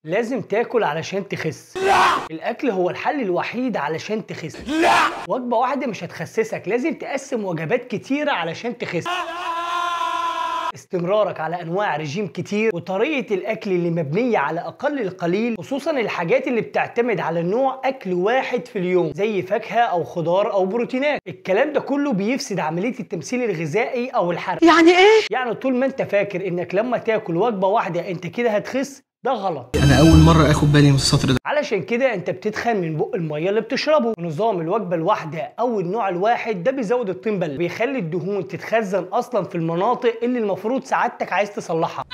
لازم تاكل علشان تخس. لا، الاكل هو الحل الوحيد علشان تخس. لا، وجبه واحده مش هتخسسك، لازم تقسم وجبات كتيره علشان تخس. استمرارك على انواع رجيم كتير وطريقه الاكل اللي مبنيه على اقل القليل، خصوصا الحاجات اللي بتعتمد على نوع اكل واحد في اليوم زي فاكهه او خضار او بروتينات، الكلام ده كله بيفسد عمليه التمثيل الغذائي او الحرق. يعني ايه؟ يعني طول ما انت فاكر انك لما تاكل وجبه واحده انت كده هتخس، ده غلط. انا اول مره اخد بالي من السطر ده. علشان كده انت بتتخن من بق الميه اللي بتشربه. ونظام الوجبه الواحده او النوع الواحد ده بيزود الطين بله، بيخلي الدهون تتخزن اصلا في المناطق اللي المفروض سعادتك عايز تصلحها.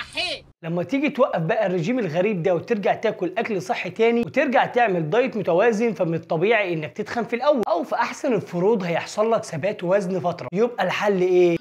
لما تيجي توقف بقى الرجيم الغريب ده وترجع تاكل اكل صحي تاني وترجع تعمل دايت متوازن، فمن الطبيعي انك تتخن في الاول، او في احسن الفروض هيحصل لك ثبات وزن فتره. يبقى الحل ايه؟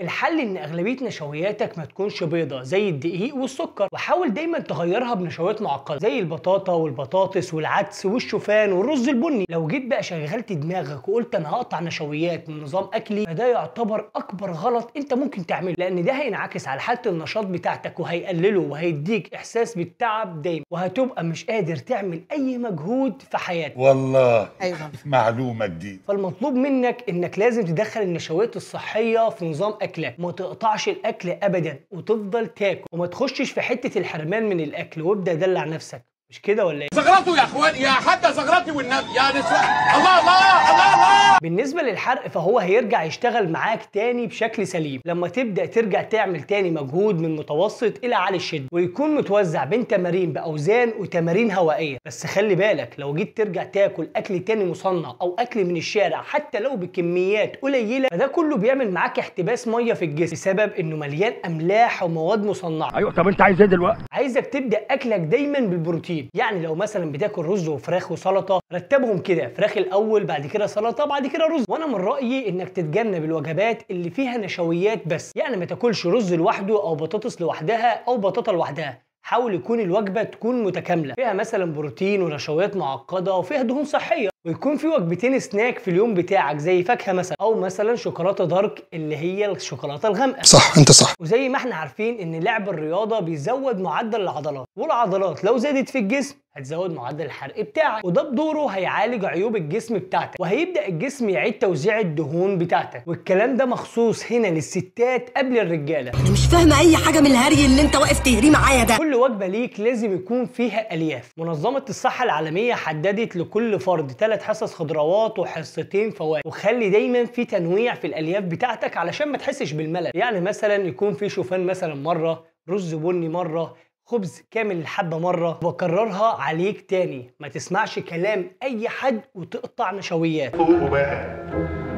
الحل ان اغلبيه نشوياتك ما تكونش بيضه زي الدقيق والسكر، وحاول دايما تغيرها بنشويات معقده زي البطاطا والبطاطس والعدس والشوفان والرز البني. لو جيت بقى شغلت دماغك وقلت انا هقطع نشويات من نظام اكلي، فده يعتبر اكبر غلط انت ممكن تعمله، لان ده هينعكس على حاله النشاط بتاعتك وهيقلله وهيديك احساس بالتعب دايما، وهتبقى مش قادر تعمل اي مجهود في حياتك. والله ايوه معلومه جديده. فالمطلوب منك انك لازم تدخل النشويات الصحيه في نظام اكلك، ما تقطعش الاكل ابدا وتفضل تاكل، وما تخشش في حته الحرمان من الاكل وابدا دلع نفسك. مش كده ولا ايه؟ زغرته يا اخوان، يا حتى زغرتي والنبي يا نسوان. الله الله الله الله. بالنسبه للحرق فهو هيرجع يشتغل معاك تاني بشكل سليم لما تبدا ترجع تعمل تاني مجهود من متوسط الى عالي الشده، ويكون متوزع بين تمارين باوزان وتمارين هوائيه. بس خلي بالك لو جيت ترجع تاكل اكل تاني مصنع او اكل من الشارع حتى لو بكميات قليله، فده كله بيعمل معاك احتباس ميه في الجسم بسبب انه مليان املاح ومواد مصنعه. ايوه، طب انت عايز ايه دلوقتي؟ عايزك تبدا اكلك دايما بالبروتين. يعني لو مثلا بتاكل رز وفراخ وسلطه، رتبهم كده، فراخ الاول بعد كده سلطه بعد كده رز. وانا من رايي انك تتجنب الوجبات اللي فيها نشويات بس، يعني ما تاكلش رز لوحده او بطاطس لوحدها او بطاطا لوحدها. حاول يكون الوجبه تكون متكامله، فيها مثلا بروتين ونشويات معقده وفيها دهون صحيه، ويكون في وجبتين سناك في اليوم بتاعك زي فاكهه مثلا، او مثلا شوكولاته دارك اللي هي الشوكولاته الغامقه. صح، انت صح. وزي ما احنا عارفين ان لعب الرياضه بيزود معدل العضلات، والعضلات لو زادت في الجسم هتزود معدل الحرق بتاعك، وده بدوره هيعالج عيوب الجسم بتاعتك، وهيبدا الجسم يعيد توزيع الدهون بتاعتك. والكلام ده مخصوص هنا للستات قبل الرجاله. انا مش فاهمه اي حاجه من الهري اللي انت واقف تهريه معايا ده. كل وجبه ليك لازم يكون فيها الياف. منظمه الصحه العالميه حددت لكل فرد 3 حصص خضروات وحصتين فواكه، وخلي دايما في تنويع في الالياف بتاعتك علشان ما تحسش بالملل. يعني مثلا يكون في شوفان مثلا مره، رز بني مره، خبز كامل الحبه مره. وبكررها عليك تاني، ما تسمعش كلام اي حد وتقطع نشويات. فوق بقى،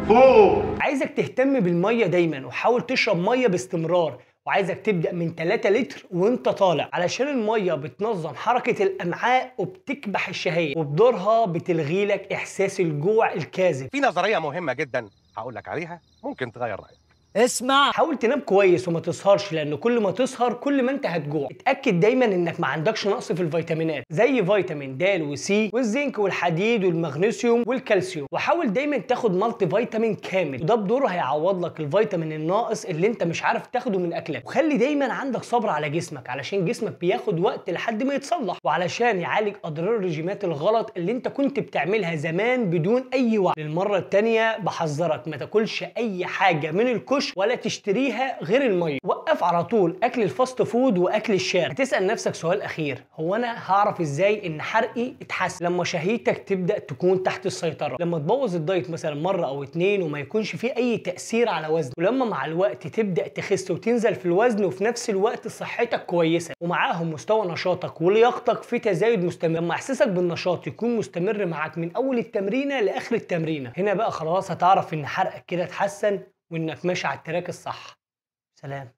فوق. عايزك تهتم بالميه دايما، وحاول تشرب ميه باستمرار، وعايزك تبدأ من 3 لتر وانت طالع، علشان المية بتنظم حركة الأمعاء وبتكبح الشهية، وبدورها بتلغي لك إحساس الجوع الكاذب. في نظريه مهمه جدا هقول لك عليها، ممكن تغير رايك. اسمع، حاول تنام كويس وما تسهرش، لان كل ما تسهر كل ما انت هتجوع. اتاكد دايما انك ما عندكش نقص في الفيتامينات زي فيتامين د وسي والزنك والحديد والمغنيسيوم والكالسيوم، وحاول دايما تاخد مالتي فيتامين كامل، وده بدوره هيعوض لك الفيتامين الناقص اللي انت مش عارف تاخده من اكلك. وخلي دايما عندك صبر على جسمك، علشان جسمك بياخد وقت لحد ما يتصلح، وعلشان يعالج اضرار الرجيمات الغلط اللي انت كنت بتعملها زمان بدون اي وعي. للمره الثانيه بحذرك ما تاكلش اي حاجه من الكشك ولا تشتريها غير الميه. وقف على طول اكل الفاست فود واكل الشارع. هتسال نفسك سؤال اخير، هو انا هعرف ازاي ان حرقي اتحسن؟ لما شهيتك تبدا تكون تحت السيطره، لما تبوظ الدايت مثلا مره او 2 وما يكونش فيه اي تاثير على وزنك، ولما مع الوقت تبدا تخس وتنزل في الوزن وفي نفس الوقت صحتك كويسه، ومعاهم مستوى نشاطك ولياقتك في تزايد مستمر. لما احساسك بالنشاط يكون مستمر معاك من اول التمرينه لاخر التمرينه، هنا بقى خلاص هتعرف ان حرقك كده اتحسن وانك ماشي على التراك الصح. سلام.